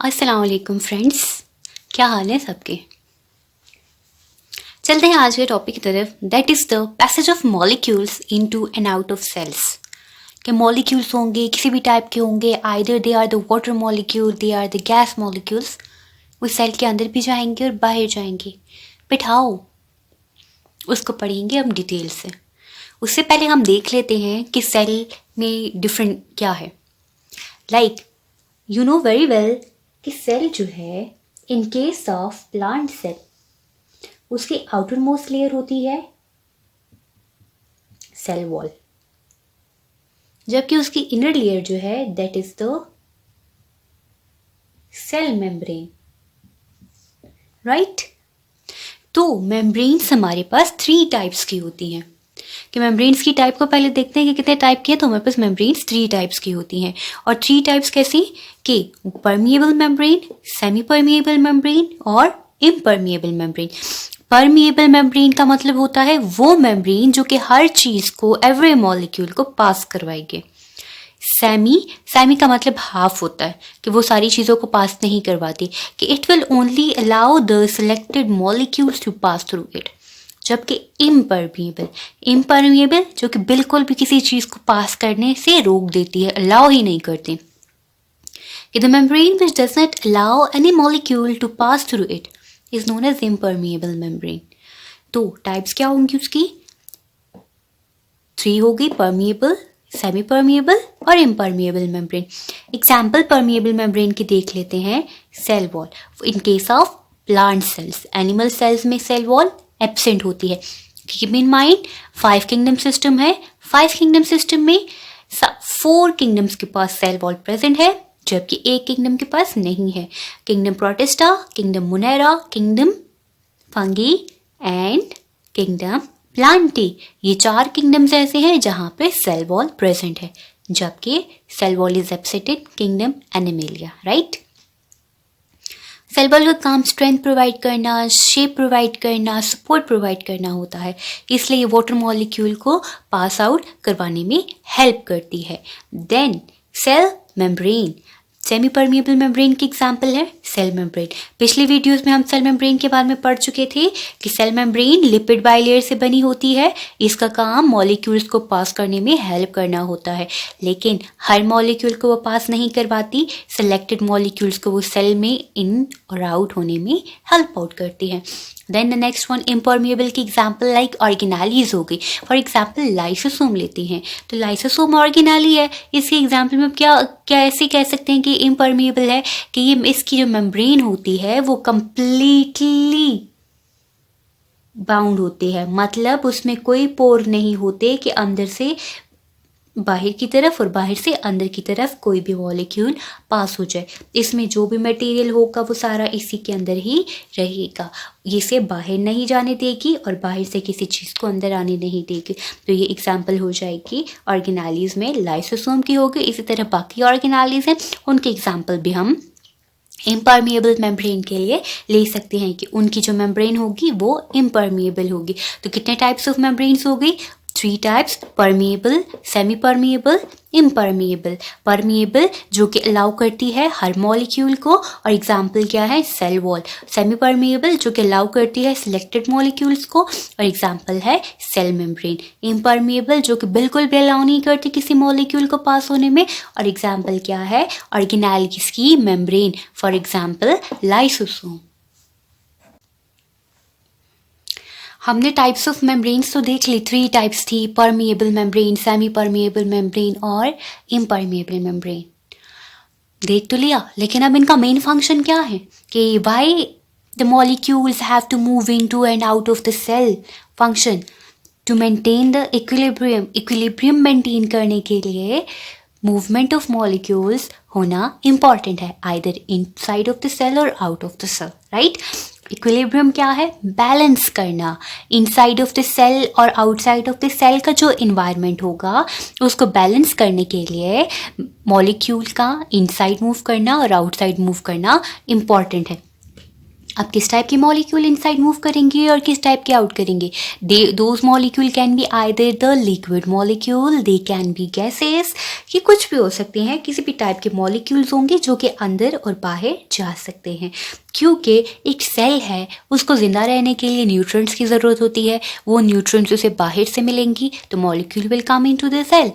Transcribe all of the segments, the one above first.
अस्सलाम वालेकुम फ्रेंड्स, क्या हाल है सबके। चलते हैं आज के टॉपिक की तरफ, that is the passage of molecules into and out of cells. के मॉलिक्यूल्स होंगे, किसी भी टाइप के होंगे, either they are the water molecule, they are the gas molecules, वो सेल के अंदर भी जाएंगे और बाहर जाएंगे। बट हाउ, उसको पढ़ेंगे हम डिटेल से। उससे पहले हम देख लेते हैं कि सेल में डिफरेंट क्या है। Like you know very well कि सेल जो है, in case of plant cell, उसकी आउटर मोस्ट लेयर होती है सेल वॉल, जबकि उसकी इनर लेयर जो है that is the cell membrane. Right. तो मेम्ब्रेन्स हमारे पास 3 टाइप्स की होती हैं। कि मेम्ब्रेन्स की टाइप को पहले देखते हैं कि कितने टाइप की है। तो हमारे पास मेम्ब्रेन्स 3 टाइप्स की होती हैं। और 3 टाइप्स कैसी कि permeable membrane, semi permeable membrane और इम्परमिएबल मेम्ब्रेन। परमिएबल मेम्ब्रेन का मतलब होता है वो मेम्ब्रेन जो कि हर चीज को, एवरी मॉलिक्यूल को पास करवाएगी। सेमी का मतलब हाफ होता है कि वो सारी चीज़ों को पास नहीं करवाती, कि it will only allow the selected molecules to pass through it. जबकि इम्परमिएबल जो कि बिल्कुल भी किसी चीज़ को पास करने से रोक देती है, अलाउ ही नहीं करती। The membrane which does not allow any molecule to pass through it is known as impermeable membrane. तो टाइप्स क्या होंगी उसकी? 3 होगी, परमिएबल, सेमी परमिएबल और impermeable membrane. Example permeable membrane की देख लेते हैं। Cell wall, in case of plant cells, animal cells में सेल वॉल एब्सेंट होती है। Keep in mind 5 kingdom system है। 5 किंगडम सिस्टम में 4 किंगडम्स के पास सेल वॉल प्रेजेंट है, जबकि एक किंगडम के पास नहीं है। Kingdom protista, kingdom Monera, kingdom fungi and kingdom Plantae. ये 4 किंगडम्स ऐसे हैं जहां पे सेल वॉल प्रेजेंट है, जबकि cell wall is absent in kingdom Animalia. Right. Cell wall का काम स्ट्रेंथ प्रोवाइड करना, शेप प्रोवाइड करना, सपोर्ट प्रोवाइड करना होता है, इसलिए ये वाटर मॉलिक्यूल को पास आउट करवाने में हेल्प करती है। Then cell membrane, semi permeable membrane की एग्जाम्पल है सेल मेम्ब्रेन। पिछले वीडियोस में हम सेल मेम्ब्रेन के बारे में पढ़ चुके थे कि सेल मेम्ब्रेन लिपिड बाइलेयर से बनी होती है। इसका काम मॉलिक्यूल्स को पास करने में हेल्प करना होता है, लेकिन हर मॉलिक्यूल को वो पास नहीं करवाती। सिलेक्टेड मॉलिक्यूल्स को वो सेल में इन और आउट होने में हेल्प आउट करती है। Then the next one, impermeable की एग्जाम्पल लाइक ऑर्गेनालीज हो गई। फॉर एग्जाम्पल लाइसोसोम लेते हैं तो लाइसोसोम ऑर्गेनाली है। इसके एग्जाम्पल में क्या क्या ऐसे कह सकते हैं कि इम्परमिएबल है कि ये इसकी जो मेम्ब्रेन होती है वो कंप्लीटली बाउंड होती है, मतलब उसमें कोई पोर नहीं होते कि अंदर से बाहर की तरफ और बाहर से अंदर की तरफ कोई भी मॉलिक्यूल पास हो जाए। इसमें जो भी मटेरियल होगा वो सारा इसी के अंदर ही रहेगा, इसे बाहर नहीं जाने देगी और बाहर से किसी चीज़ को अंदर आने नहीं देगी। तो ये एग्जाम्पल हो जाएगी ऑर्गेनालीज में लाइसोसोम की होगी। इसी तरह बाकी ऑर्गेनालीज हैं, उनके एग्जाम्पल भी हम इम्परमिएबल मेम्ब्रेन के लिए ले सकते हैं कि उनकी जो मेम्ब्रेन होगी वो इम्परमिएबल होगी। तो कितने टाइप्स ऑफ मेम्ब्रेन्स हो गई? 3 types, permeable, semi permeable, impermeable. Permeable जो कि अलाउ करती है हर मॉलिक्यूल को, और एग्जाम्पल क्या है? Cell wall. सेमी परमिएबल जो कि अलाउ करती है सिलेक्टेड मॉलिक्यूल्स को, और एग्जाम्पल है सेल मेम्ब्रेन। इम्परमिएबल जो कि बिल्कुल भी अलाउ नहीं करती किसी मॉलिक्यूल को पास होने में, और एग्जाम्पल क्या है? ऑर्गेनालिस की मेम्ब्रेन, फॉर एग्जाम्पल लाइसोसोम। हमने टाइप्स ऑफ मेम्ब्रेन्स तो देख ली, 3 टाइप्स थी, permeable membrane, semi permeable membrane और इम्परमिएबल मेम्ब्रेन। देख तो लिया, लेकिन अब इनका मेन फंक्शन क्या है कि why the molecules have to move into and out of the cell. Function to maintain the equilibrium, equilibrium maintain करने के लिए मूवमेंट ऑफ मॉलिक्यूल्स होना इंपॉर्टेंट है, either inside of the cell और out of the cell. Right. Equilibrium क्या है? Balance करना। Inside of the cell और आउटसाइड ऑफ द सेल का जो इन्वायरमेंट होगा उसको बैलेंस करने के लिए मॉलिक्यूल का इनसाइड मूव करना और आउटसाइड मूव करना इम्पॉर्टेंट है। अब किस टाइप के मॉलिक्यूल इनसाइड मूव करेंगे और किस टाइप के आउट करेंगे. Those molecule can be either the liquid molecule, they can B gases, ये कुछ भी हो सकते हैं. किसी भी टाइप के मॉलिक्यूल्स होंगे जो कि अंदर और बाहर जा सकते हैं. क्योंकि एक सेल है, उसको जिंदा रहने के लिए न्यूट्रिएंट्स की ज़रूरत होती है. वो न्यूट्रिएंट्स उसे बाहर से मिलेंगी तो molecule will come into the cell.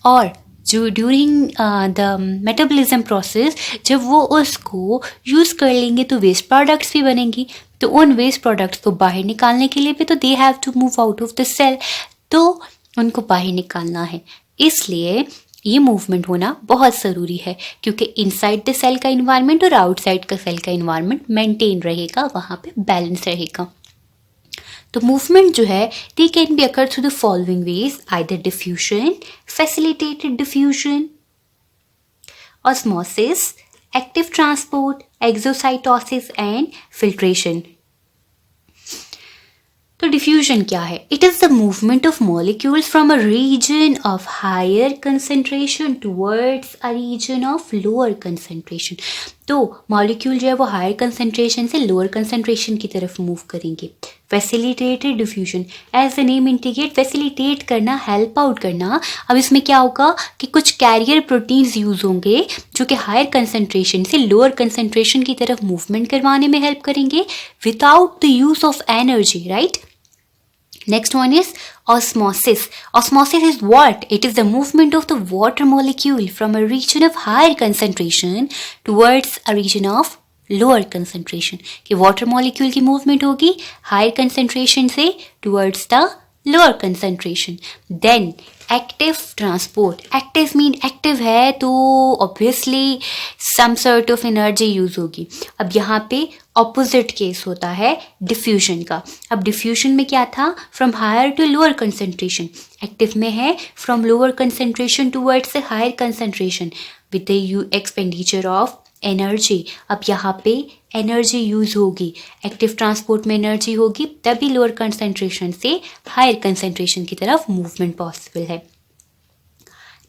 और जो ड्यूरिंग द मेटाबॉलिज्म प्रोसेस जब वो उसको यूज़ कर लेंगे तो वेस्ट प्रोडक्ट्स भी बनेंगी. तो उन वेस्ट प्रोडक्ट्स को बाहर निकालने के लिए भी तो they have to move out of the cell, तो उनको बाहर निकालना है. इसलिए ये मूवमेंट होना बहुत ज़रूरी है क्योंकि इनसाइड द सेल का इन्वायरमेंट और आउटसाइड का सेल का इन्वायरमेंट मेंटेन रहेगा, वहाँ पे बैलेंस रहेगा. तो मूवमेंट जो है they can be occur through the following ways, either diffusion, facilitated diffusion, osmosis, active transport, exocytosis and filtration. तो डिफ्यूजन क्या है? It is the movement of molecules from a region of higher concentration towards a region of lower concentration. तो molecule जो है वो higher concentration से lower concentration की तरफ मूव करेंगे. Facilitated diffusion, as the name indicate, facilitate करना, help out करना. अब इसमें क्या होगा कि कुछ कैरियर प्रोटीन्स यूज होंगे जो कि हायर कंसंट्रेशन से लोअर कंसंट्रेशन की तरफ मूवमेंट करवाने में हेल्प करेंगे without the use of energy, right. Next one is osmosis. Osmosis is what? It is the movement of the water molecule from a region of higher concentration towards a region of lower concentration. कि water molecule की movement होगी higher concentration से towards the lower concentration. Then active transport. Active mean active है तो obviously some sort of energy use होगी. अब यहाँ पे opposite case होता है diffusion का. अब diffusion में क्या था? From higher to lower concentration. Active में है from lower concentration towards a higher concentration with the expenditure of energy. अब यहाँ पे एनर्जी यूज होगी, एक्टिव ट्रांसपोर्ट में एनर्जी होगी, तभी लोअर कंसंट्रेशन से हायर कंसंट्रेशन की तरफ मूवमेंट पॉसिबल है.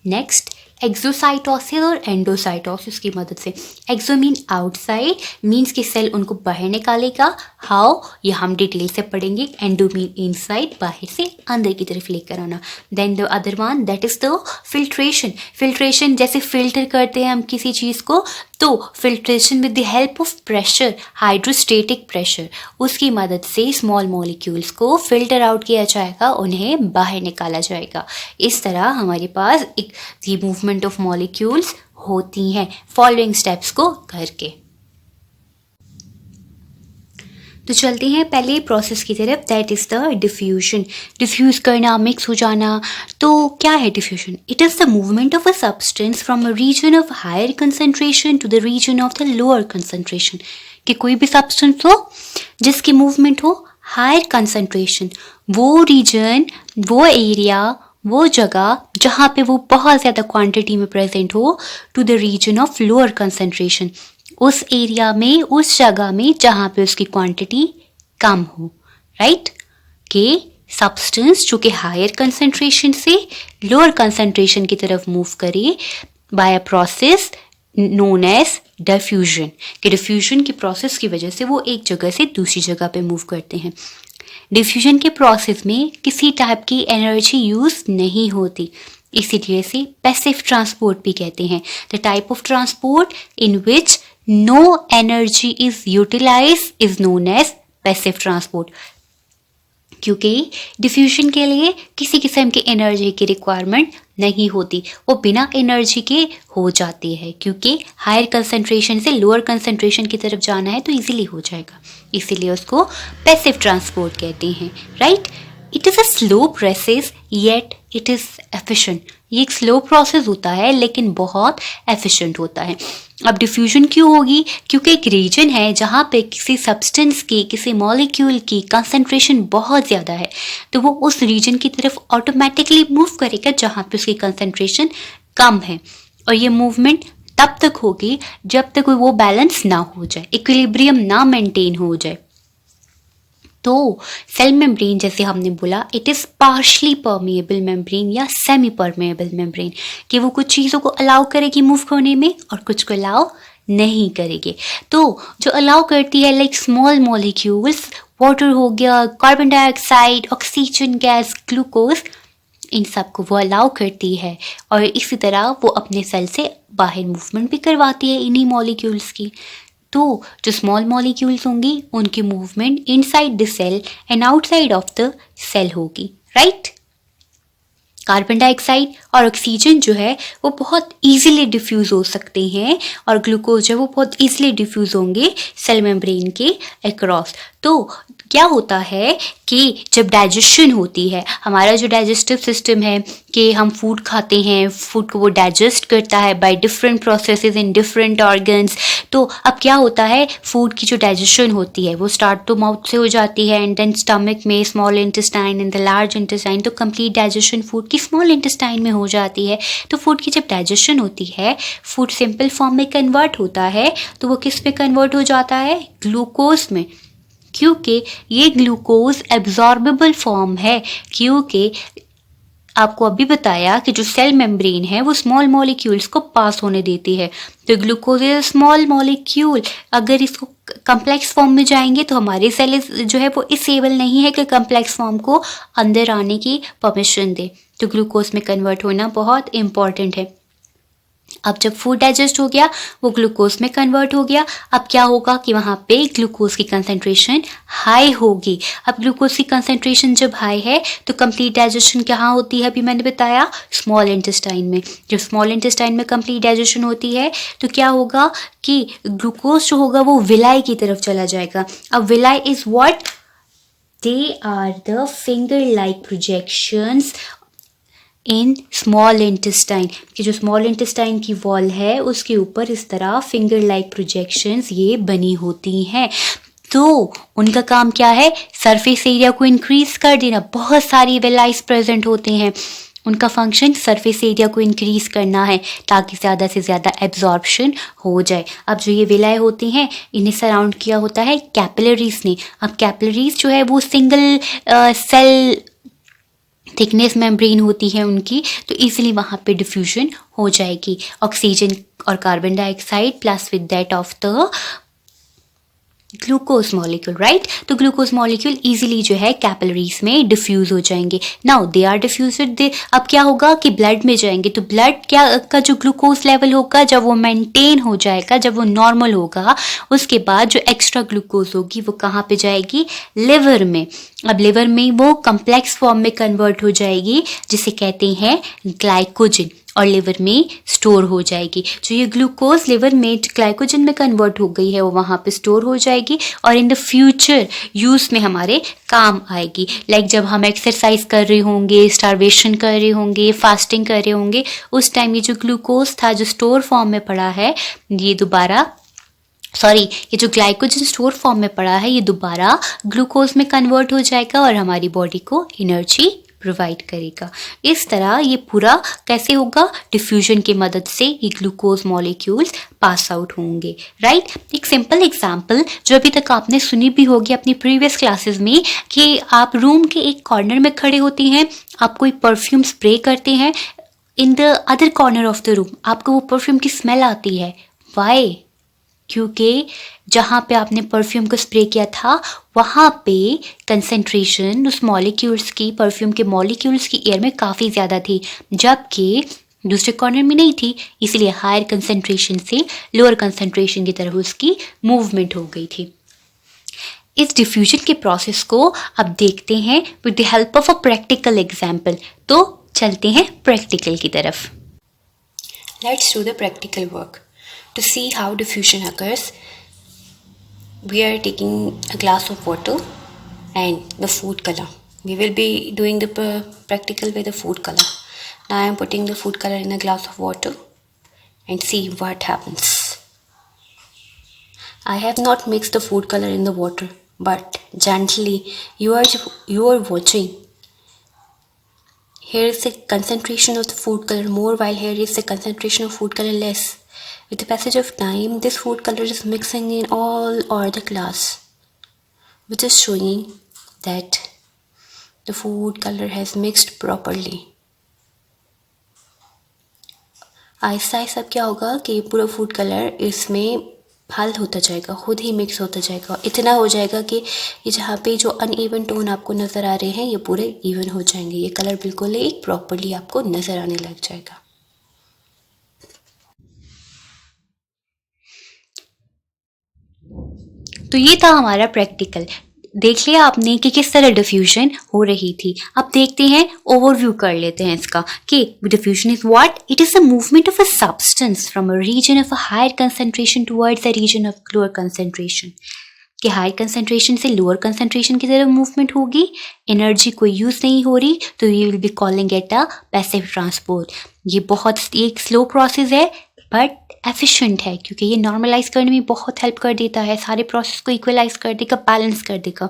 नेक्स्ट एक्सोसाइटोसिस और एंडोसाइटोसिस की मदद से. एक्सो मीन आउटसाइड, मीन्स कि सेल उनको बाहर निकालेगा. हाउ, ये हम डिटेल से पढ़ेंगे. एंडो मीन इनसाइड, बाहर से अंदर की तरफ लेकर आना. Then the other one that is the filtration. Filtration जैसे फिल्टर करते हैं हम किसी चीज़ को, तो filtration with the help of pressure, hydrostatic pressure, उसकी मदद से स्मॉल मॉलिक्यूल्स को फिल्टर आउट किया जाएगा, उन्हें बाहर निकाला जाएगा. इस तरह हमारे पास एक ये मूवमेंट ऑफ मॉलिक्यूल्स होती हैं फॉलोइंग स्टेप्स को करके. तो चलते हैं पहले प्रोसेस की तरफ, that is the diffusion. Diffuse करना, मिक्स हो जाना. तो क्या है diffusion? It is the movement of a substance from a region of higher concentration to the region of the lower concentration. कि कोई भी सब्सटेंस हो जिसकी मूवमेंट हो हायर कंसंट्रेशन, वो रीजन, वो एरिया, वो जगह जहाँ पे वो बहुत ज़्यादा क्वांटिटी में प्रेजेंट हो, to the region of lower concentration, उस एरिया में, उस जगह में जहाँ पे उसकी क्वांटिटी कम हो, राइट. कि सब्सटेंस जो कि हायर कंसंट्रेशन से लोअर कंसंट्रेशन की तरफ मूव करे by a process known as diffusion. कि डिफ्यूजन की प्रोसेस की वजह से वो एक जगह से दूसरी जगह पे मूव करते हैं. डिफ्यूजन के प्रोसेस में किसी टाइप की एनर्जी यूज नहीं होती, इसीलिए से पैसिव ट्रांसपोर्ट भी कहते हैं. The type of transport in which no energy is utilized is known as passive transport. क्योंकि डिफ्यूजन के लिए किसी किस्म की एनर्जी की रिक्वायरमेंट नहीं होती, वो बिना एनर्जी के हो जाती है, क्योंकि हायर कंसंट्रेशन से लोअर कंसंट्रेशन की तरफ जाना है तो इजीली हो जाएगा, इसीलिए उसको पैसिव ट्रांसपोर्ट कहते हैं, right. It is a slow process yet it is efficient. ये एक स्लो प्रोसेस होता है लेकिन बहुत एफिशिएंट होता है. अब डिफ्यूजन क्यों होगी? क्योंकि एक रीजन है जहाँ पे किसी सब्सटेंस की, किसी मॉलिक्यूल की कंसंट्रेशन बहुत ज़्यादा है, तो वो उस रीजन की तरफ ऑटोमेटिकली मूव करेगा जहाँ पे उसकी कंसंट्रेशन कम है. और ये मूवमेंट तब तक होगी जब तक वो बैलेंस ना हो जाए, इक्विलिब्रियम ना मेंटेन हो जाए. तो सेल मेम्ब्रेन जैसे हमने बोला, it is partially permeable membrane या सेमी परमिएबल मेम्ब्रेन, कि वो कुछ चीज़ों को अलाउ करेगी मूव होने में और कुछ को अलाउ नहीं करेंगे। तो जो अलाउ करती है लाइक स्मॉल मॉलिक्यूल्स, वाटर हो गया, carbon dioxide, oxygen gas, glucose, इन सब को वो अलाउ करती है और इसी तरह वो अपने सेल से बाहर मूवमेंट भी करवाती है इन्हीं मॉलिक्यूल्स की। तो जो स्मॉल मॉलिक्यूल्स होंगी उनकी movement inside the cell and outside of the cell होगी, राइट। कार्बन डाइऑक्साइड और ऑक्सीजन जो है वो बहुत इजीली डिफ्यूज़ हो सकते हैं और ग्लूकोज जो है वो बहुत इजीली डिफ्यूज़ होंगे सेल मेम्ब्रेन के अक्रॉस। तो क्या होता है कि जब डाइजेशन होती है, हमारा जो डाइजेस्टिव सिस्टम है कि हम फूड खाते हैं, फूड को वो डाइजेस्ट करता है by different processes in different organs. तो अब क्या होता है, फूड की जो डाइजेशन होती है वो स्टार्ट तो माउथ से हो जाती है एंड देन स्टमक में, small intestine and the large intestine, तो कंप्लीट डाइजेशन फूड की स्मॉल इंटेस्टाइन में हो जाती है। तो फूड की जब डाइजेशन होती है, फूड सिंपल फॉर्म में कन्वर्ट होता है, तो वो किस में कन्वर्ट हो जाता है, ग्लूकोज में, क्योंकि ये ग्लूकोज एब्जॉर्बेबल फॉर्म है। क्योंकि आपको अभी बताया कि जो सेल मेम्ब्रेन है वो स्मॉल मॉलिक्यूल्स को पास होने देती है, तो ग्लूकोज इज स्मॉल मॉलिक्यूल। अगर इसको कम्प्लेक्स फॉर्म में जाएंगे तो हमारी सेल जो है वो इसेबल नहीं है कि कम्प्लेक्स फॉर्म को अंदर आने की परमिशन दे, तो ग्लूकोज में कन्वर्ट होना बहुत इंपॉर्टेंट है। अब जब फूड डाइजेस्ट हो गया वो ग्लूकोज में कन्वर्ट हो गया। अब क्या होगा कि वहाँ पे ग्लूकोज की कंसंट्रेशन हाई होगी। अब ग्लूकोज की कंसंट्रेशन जब हाई है तो कंप्लीट डाइजेशन कहाँ होती है, अभी मैंने बताया स्मॉल इंटेस्टाइन में। जब स्मॉल इंटेस्टाइन में कंप्लीट डाइजेशन होती है तो क्या होगा कि ग्लूकोज जो होगा वो विलाई की तरफ चला जाएगा। अब villi is what, they are the finger like projections in small intestine, कि जो स्मॉल इंटेस्टाइन की वॉल है उसके ऊपर इस तरह फिंगर लाइक प्रोजेक्शंस ये बनी होती हैं। तो उनका काम क्या है, सरफेस एरिया को इंक्रीज कर देना। बहुत सारी वेलाइज प्रेजेंट होते हैं, उनका फंक्शन सरफेस एरिया को इंक्रीज करना है ताकि ज़्यादा से ज़्यादा एब्जॉर्प्शन हो जाए। अब जो ये विलाय होती हैं इन्हें सराउंड किया होता है कैपिलरीज ने। अब कैपिलरीज जो है वो सिंगल सेल थिकनेस मेम्ब्रेन होती है उनकी, तो इजीली वहाँ पे डिफ्यूजन हो जाएगी ऑक्सीजन और carbon dioxide plus with that of the glucose molecule, right. तो ग्लूकोज मॉलिक्यूल इजीली जो है कैपिलरीज में डिफ्यूज हो जाएंगे। नाउ दे आर डिफ्यूज्ड, अब क्या होगा कि ब्लड में जाएंगे, तो ब्लड क्या का जो ग्लूकोज लेवल होगा जब वो मेंटेन हो जाएगा, जब वो नॉर्मल होगा, उसके बाद जो एक्स्ट्रा ग्लूकोज होगी वो कहाँ पे जाएगी, लिवर में। अब लिवर में वो कम्प्लेक्स फॉर्म में कन्वर्ट हो जाएगी जिसे कहते हैं ग्लाइकोजन, और लिवर में स्टोर हो जाएगी। जो ये ग्लूकोज लिवर में ग्लाइकोजन में कन्वर्ट हो गई है वो वहाँ पे स्टोर हो जाएगी और इन द फ्यूचर यूज में हमारे काम आएगी। लाइक जब हम एक्सरसाइज कर रहे होंगे, स्टारवेशन कर रहे होंगे, फास्टिंग कर रहे होंगे, उस टाइम ये जो ग्लूकोज था जो स्टोर फॉर्म में पड़ा है ये ये जो ग्लाइकोजन स्टोर फॉर्म में पड़ा है ये दोबारा ग्लूकोज में कन्वर्ट हो जाएगा और हमारी बॉडी को एनर्जी प्रोवाइड करेगा। इस तरह ये पूरा कैसे होगा, डिफ्यूजन की मदद से ये ग्लूकोज मॉलिक्यूल्स पास आउट होंगे, राइट। एक सिंपल एग्जांपल जो अभी तक आपने सुनी भी होगी अपनी प्रीवियस क्लासेस में, कि आप रूम के एक कॉर्नर में खड़े होते हैं, आप कोई परफ्यूम स्प्रे करते हैं, in the other corner of the room आपको वो परफ्यूम की स्मेल आती है। वाई? क्योंकि जहाँ पे आपने परफ्यूम को स्प्रे किया था वहाँ पे कंसंट्रेशन उस मॉलिक्यूल्स की, परफ्यूम के मॉलिक्यूल्स की एयर में काफ़ी ज़्यादा थी, जबकि दूसरे कॉर्नर में नहीं थी, इसलिए हायर कंसंट्रेशन से लोअर कंसंट्रेशन की तरफ उसकी मूवमेंट हो गई थी। इस डिफ्यूजन के प्रोसेस को अब देखते हैं with the help of a practical example. तो चलते हैं प्रैक्टिकल की तरफ। Let's do the practical work. To see how diffusion occurs, we are taking a glass of water and the food color. We will be doing the practical with the food color. Now I am putting the food color in a glass of water and see what happens. I have not mixed the food color in the water, but gently you are watching. Here is the concentration of the food color more, while here is the concentration of food color less. With the passage of time, this food color is mixing in all over the glass, which is showing that the food color has mixed properly. Aahista Aahista क्या होगा कि ये पूरा food colour इसमें हल होता जाएगा, खुद ही मिक्स होता जाएगा। इतना हो जाएगा कि ये जहाँ पे जो अनइवन टोन आपको नज़र आ रहे हैं ये पूरे इवन हो जाएंगे, ये कलर बिल्कुल एक प्रॉपरली आपको नज़र आने लग जाएगा। तो ये था हमारा प्रैक्टिकल। देख लिया आपने कि किस तरह डिफ्यूजन हो रही थी। अब देखते हैं, ओवरव्यू कर लेते हैं इसका कि diffusion is what? It is the movement of a substance from a region of a higher concentration towards a region of lower concentration. कि हाई कंसंट्रेशन से लोअर कंसंट्रेशन की तरफ मूवमेंट होगी, एनर्जी कोई यूज नहीं हो रही, तो ये will be calling it a passive transport. ये बहुत एक स्लो प्रोसेस है बट एफिशिएंट है, क्योंकि ये नॉर्मलाइज करने में बहुत हेल्प कर देता है, सारे प्रोसेस को इक्वलाइज कर देगा, बैलेंस कर देगा।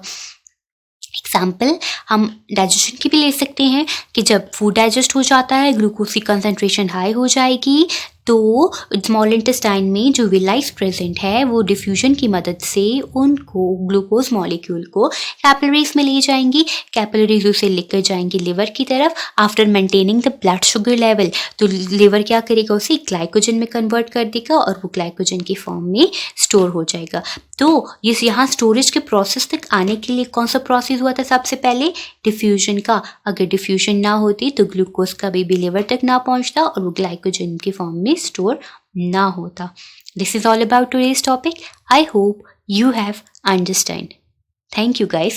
एग्जाम्पल हम डाइजेशन की भी ले सकते हैं कि जब फूड डाइजेस्ट हो जाता है, ग्लूकोज की कंसंट्रेशन हाई हो जाएगी, तो स्मॉल इंटेस्टाइन में जो विलाइस प्रेजेंट है वो डिफ्यूजन की मदद से उनको ग्लूकोज मॉलिक्यूल को कैपिलरीज में ले जाएंगी, कैपिलरीज उसे लेकर जाएंगी लिवर की तरफ। After maintaining the blood sugar level, तो लिवर क्या करेगा, उसे ग्लाइकोजन में कन्वर्ट कर देगा और वो ग्लाइकोजन की फॉर्म में स्टोर हो जाएगा। तो इस यहाँ स्टोरेज के प्रोसेस तक आने के लिए कौन सा प्रोसेस हुआ था सबसे पहले? डिफ्यूजन का। अगर डिफ्यूजन ना होती तो ग्लूकोज कभी भी लिवर तक ना पहुंचता और वो ग्लाइकोजन की फॉर्म में स्टोर ना होता। This is all about today's topic. I hope you have understand. Thank you guys.